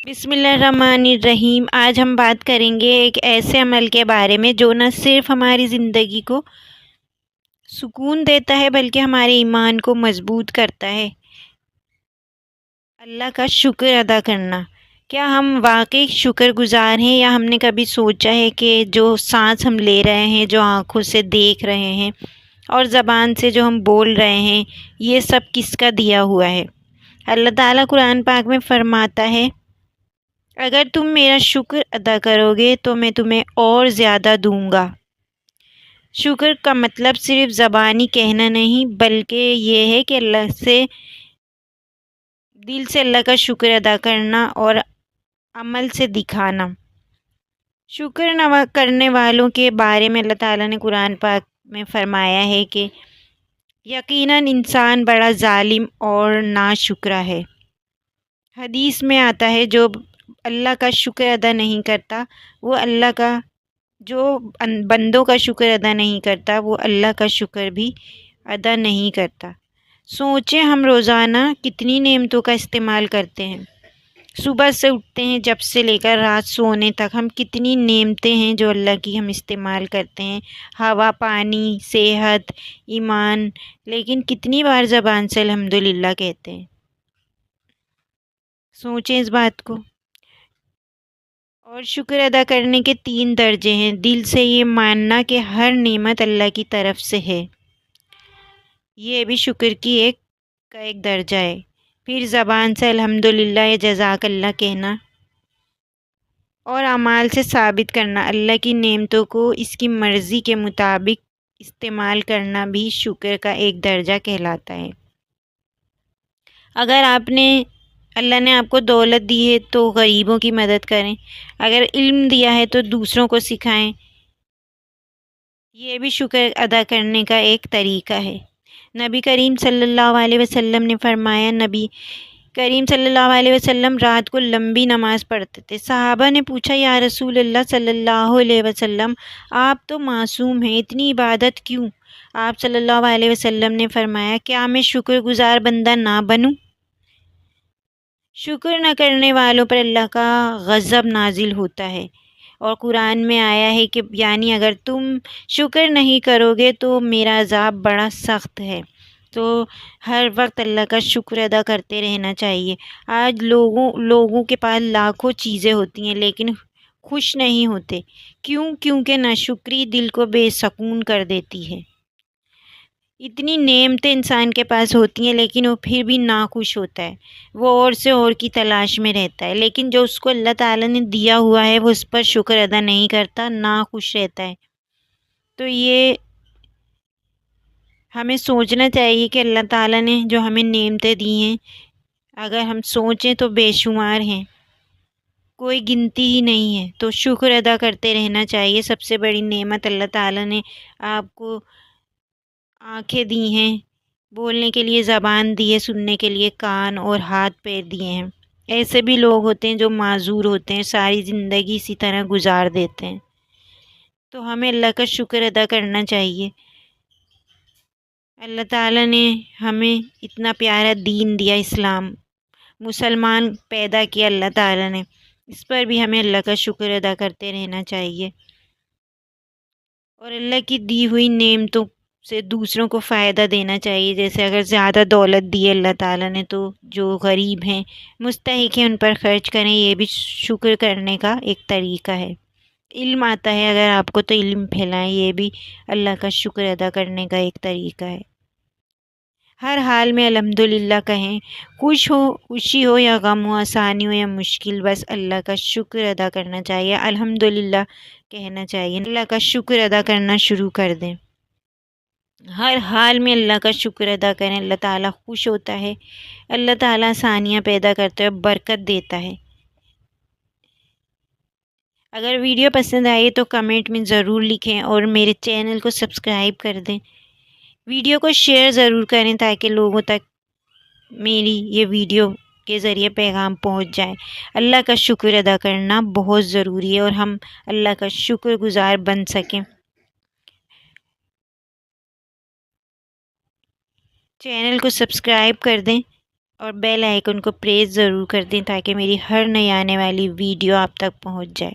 بسم اللہ الرحمن الرحیم۔ آج ہم بات کریں گے ایک ایسے عمل کے بارے میں جو نہ صرف ہماری زندگی کو سکون دیتا ہے بلکہ ہمارے ایمان کو مضبوط کرتا ہے۔ اللہ کا شکر ادا کرنا۔ کیا ہم واقعی شکر گزار ہیں یا ہم نے کبھی سوچا ہے کہ جو سانس ہم لے رہے ہیں، جو آنکھوں سے دیکھ رہے ہیں اور زبان سے جو ہم بول رہے ہیں، یہ سب کس کا دیا ہوا ہے؟ اللہ تعالیٰ قرآن پاک میں فرماتا ہے، اگر تم میرا شکر ادا کرو گے تو میں تمہیں اور زیادہ دوں گا۔ شکر کا مطلب صرف زبانی کہنا نہیں بلکہ یہ ہے کہ دل سے اللہ کا شکر ادا کرنا اور عمل سے دکھانا۔ شکر نہ کرنے والوں کے بارے میں اللہ تعالیٰ نے قرآن پاک میں فرمایا ہے کہ یقیناً انسان بڑا ظالم اور ناشکرا ہے۔ حدیث میں آتا ہے، جو اللہ کا شکر ادا نہیں کرتا وہ بندوں کا شکر ادا نہیں کرتا وہ اللہ کا شکر بھی ادا نہیں کرتا۔ سوچیں، ہم روزانہ کتنی نعمتوں کا استعمال کرتے ہیں۔ صبح سے اٹھتے ہیں جب سے لے کر رات سونے تک ہم کتنی نعمتیں ہیں جو اللہ کی ہم استعمال کرتے ہیں۔ ہوا، پانی، صحت، ایمان، لیکن کتنی بار زبان سے الحمدللہ کہتے ہیں؟ سوچیں اس بات کو۔ اور شکر ادا کرنے کے 3 درجے ہیں۔ دل سے یہ ماننا کہ ہر نعمت اللہ کی طرف سے ہے، یہ بھی شکر کی ایک درجہ ہے۔ پھر زبان سے الحمدللہ یا جزاک اللہ کہنا اور اعمال سے ثابت کرنا اللہ کی نعمتوں کو اس کی مرضی کے مطابق استعمال کرنا بھی شکر کا ایک درجہ کہلاتا ہے۔ اگر اللہ نے آپ کو دولت دی ہے تو غریبوں کی مدد کریں، اگر علم دیا ہے تو دوسروں کو سکھائیں، یہ بھی شکر ادا کرنے کا ایک طریقہ ہے۔ نبی کریم صلی اللہ علیہ وسلم نے فرمایا، نبی کریم صلی اللہ علیہ وسلم رات کو لمبی نماز پڑھتے تھے۔ صحابہ نے پوچھا، یا رسول اللہ صلی اللہ علیہ وسلم، آپ تو معصوم ہیں، اتنی عبادت کیوں؟ آپ صلی اللہ علیہ وسلم نے فرمایا، کیا میں شکر گزار بندہ نہ بنوں؟ شکر نہ کرنے والوں پر اللہ کا غضب نازل ہوتا ہے، اور قرآن میں آیا ہے کہ یعنی اگر تم شکر نہیں کرو گے تو میرا عذاب بڑا سخت ہے۔ تو ہر وقت اللہ کا شکر ادا کرتے رہنا چاہیے۔ آج لوگوں کے پاس لاکھوں چیزیں ہوتی ہیں لیکن خوش نہیں ہوتے۔ کیونکہ ناشکری دل کو بے سکون کر دیتی ہے۔ اتنی نعمتیں انسان کے پاس ہوتی ہیں لیکن وہ پھر بھی ناخوش ہوتا ہے، وہ اور سے اور کی تلاش میں رہتا ہے۔ لیکن جو اس کو اللہ تعالیٰ نے دیا ہوا ہے وہ اس پر شکر ادا نہیں کرتا، ناخوش رہتا ہے۔ تو یہ ہمیں سوچنا چاہیے کہ اللہ تعالیٰ نے جو ہمیں نعمتیں دی ہیں، اگر ہم سوچیں تو بے شمار ہیں، کوئی گنتی ہی نہیں ہے۔ تو شکر ادا کرتے رہنا چاہیے۔ سب سے بڑی نعمت اللہ تعالیٰ نے آپ کو آنکھیں دی ہیں، بولنے کے لیے زبان دی ہے، سننے کے لیے کان اور ہاتھ پیر دیے ہیں۔ ایسے بھی لوگ ہوتے ہیں جو معذور ہوتے ہیں، ساری زندگی اسی طرح گزار دیتے ہیں۔ تو ہمیں اللہ کا شکر ادا کرنا چاہیے۔ اللہ تعالیٰ نے ہمیں اتنا پیارا دین دیا، اسلام، مسلمان پیدا کیا اللہ تعالیٰ نے، اس پر بھی ہمیں اللہ کا شکر ادا کرتے رہنا چاہیے، اور اللہ کی دی ہوئی نعمتوں سے دوسروں کو فائدہ دینا چاہیے۔ جیسے اگر زیادہ دولت دی اللہ تعالیٰ نے تو جو غریب ہیں، مستحق ہیں، ان پر خرچ کریں، یہ بھی شکر کرنے کا ایک طریقہ ہے۔ علم آتا ہے اگر آپ کو تو علم پھیلائیں، یہ بھی اللہ کا شکر ادا کرنے کا ایک طریقہ ہے۔ ہر حال میں الحمدللہ کہیں، خوشی ہو یا غم ہو، آسانی ہو یا مشکل، بس اللہ کا شکر ادا کرنا چاہیے، الحمدللہ کہنا چاہیے۔ اللہ کا شکر ادا کرنا شروع کر دیں، ہر حال میں اللہ کا شکر ادا کریں۔ اللہ تعالیٰ خوش ہوتا ہے، اللہ تعالیٰ آسانیاں پیدا کرتا ہے، برکت دیتا ہے۔ اگر ویڈیو پسند آئے تو کمنٹ میں ضرور لکھیں اور میرے چینل کو سبسکرائب کر دیں۔ ویڈیو کو شیئر ضرور کریں تاکہ لوگوں تک میری یہ ویڈیو کے ذریعے پیغام پہنچ جائے۔ اللہ کا شکر ادا کرنا بہت ضروری ہے اور ہم اللہ کا شکر گزار بن سکیں۔ چینل کو سبسکرائب کر دیں اور بیل آئیکن کو پریس ضرور کر دیں تاکہ میری ہر نئی آنے والی ویڈیو آپ تک پہنچ جائے۔